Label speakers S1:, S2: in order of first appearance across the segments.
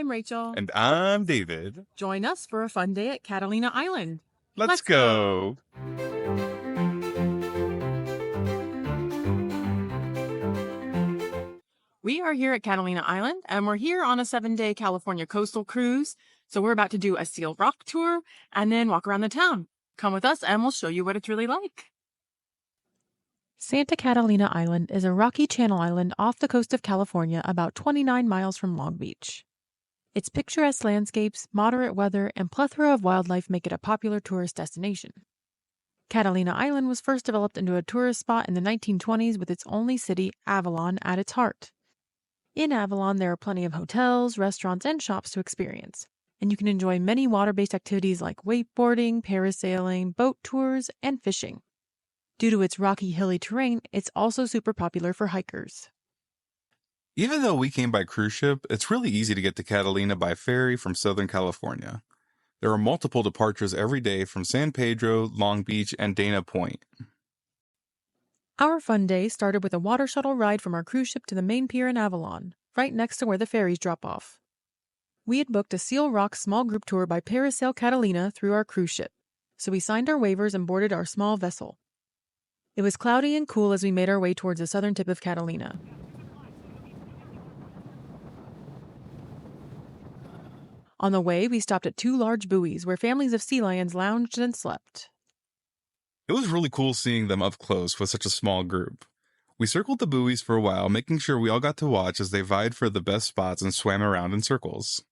S1: I'm Rachel.
S2: And I'm David.
S1: Join us for a fun day at Catalina Island.
S2: Let's go.
S1: We are here at Catalina Island, and we're here on a 7-day California coastal cruise. So we're about to do a Seal Rock tour and then walk around the town. Come with us and we'll show you what it's really like. Santa Catalina Island is a rocky channel island off the coast of California about 29 miles from Long Beach. Its picturesque landscapes, moderate weather, and plethora of wildlife make it a popular tourist destination. Catalina Island was first developed into a tourist spot in the 1920s with its only city, Avalon, at its heart. In Avalon, there are plenty of hotels, restaurants, and shops to experience, and you can enjoy many water-based activities like wakeboarding, parasailing, boat tours, and fishing. Due to its rocky, hilly terrain, it's also super popular for hikers.
S2: Even though we came by cruise ship, it's really easy to get to Catalina by ferry from Southern California. There are multiple departures every day from San Pedro, Long Beach, and Dana Point.
S1: Our fun day started with a water shuttle ride from our cruise ship to the main pier in Avalon, right next to where the ferries drop off. We had booked a Seal Rock small group tour by Parasail Catalina through our cruise ship, so we signed our waivers and boarded our small vessel. It was cloudy and cool as we made our way towards the southern tip of Catalina. On the way, we stopped at 2 large buoys where families of sea lions lounged and slept.
S2: It was really cool seeing them up close with such a small group. We circled the buoys for a while, making sure we all got to watch as they vied for the best spots and swam around in circles.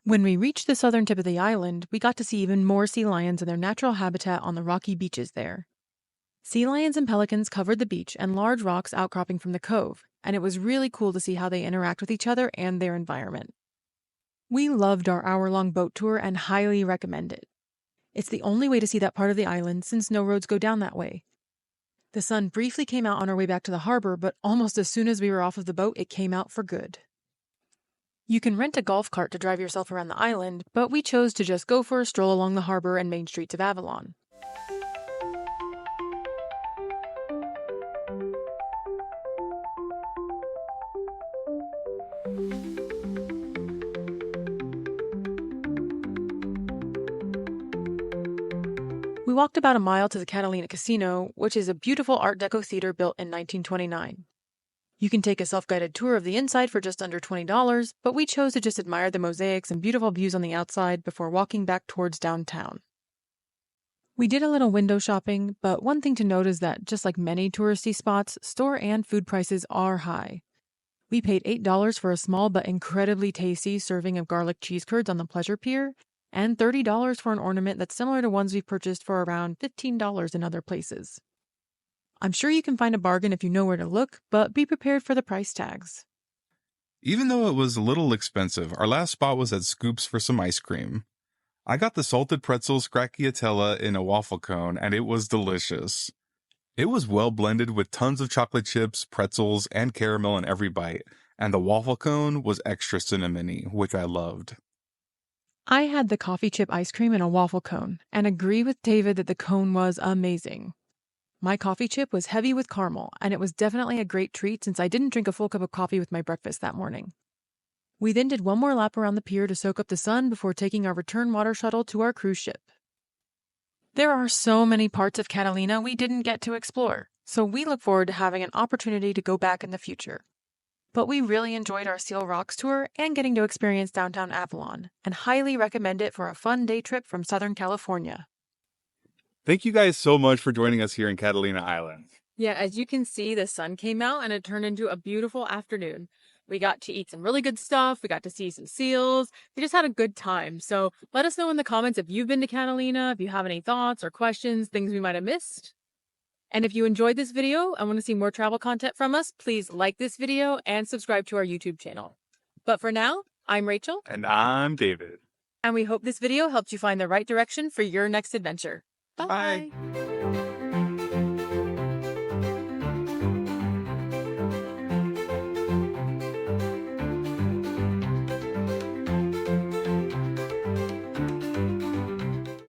S1: When we reached the southern tip of the island, we got to see even more sea lions in their natural habitat on the rocky beaches there. Sea lions and pelicans covered the beach and large rocks outcropping from the cove, and it was really cool to see how they interact with each other and their environment. We loved our hour-long boat tour and highly recommend it. It's the only way to see that part of the island since no roads go down that way. The sun briefly came out on our way back to the harbor, but almost as soon as we were off of the boat, it came out for good. You can rent a golf cart to drive yourself around the island, but we chose to just go for a stroll along the harbor and main streets of Avalon. We walked about a mile to the Catalina Casino, which is a beautiful Art Deco theater built in 1929. You can take a self-guided tour of the inside for just under $20, but we chose to just admire the mosaics and beautiful views on the outside before walking back towards downtown. We did a little window shopping, but one thing to note is that, just like many touristy spots, store and food prices are high. We paid $8 for a small but incredibly tasty serving of garlic cheese curds on the Pleasure Pier, and $30 for an ornament that's similar to ones we've purchased for around $15 in other places. I'm sure you can find a bargain if you know where to look, but be prepared for the price tags.
S2: Even though it was a little expensive, our last spot was at Scoops for some ice cream. I got the salted pretzel scracciatella in a waffle cone, and it was delicious. It was well blended with tons of chocolate chips, pretzels, and caramel in every bite, and the waffle cone was extra cinnamony, which I loved.
S1: I had the coffee chip ice cream in a waffle cone, and agree with David that the cone was amazing. My coffee chip was heavy with caramel, and it was definitely a great treat since I didn't drink a full cup of coffee with my breakfast that morning. We then did one more lap around the pier to soak up the sun before taking our return water shuttle to our cruise ship. There are so many parts of Catalina we didn't get to explore, so we look forward to having an opportunity to go back in the future. But we really enjoyed our Seal Rocks tour and getting to experience downtown Avalon, and highly recommend it for a fun day trip from Southern California.
S2: Thank you guys so much for joining us here in Catalina Island.
S1: Yeah, as you can see, the sun came out and it turned into a beautiful afternoon. We got to eat some really good stuff. We got to see some seals. We just had a good time. So let us know in the comments if you've been to Catalina, if you have any thoughts or questions, things we might have missed. And if you enjoyed this video and want to see more travel content from us, please like this video and subscribe to our YouTube channel. But for now, I'm Rachel.
S2: And I'm David.
S1: And we hope this video helped you find the right direction for your next adventure. Bye.
S2: Bye.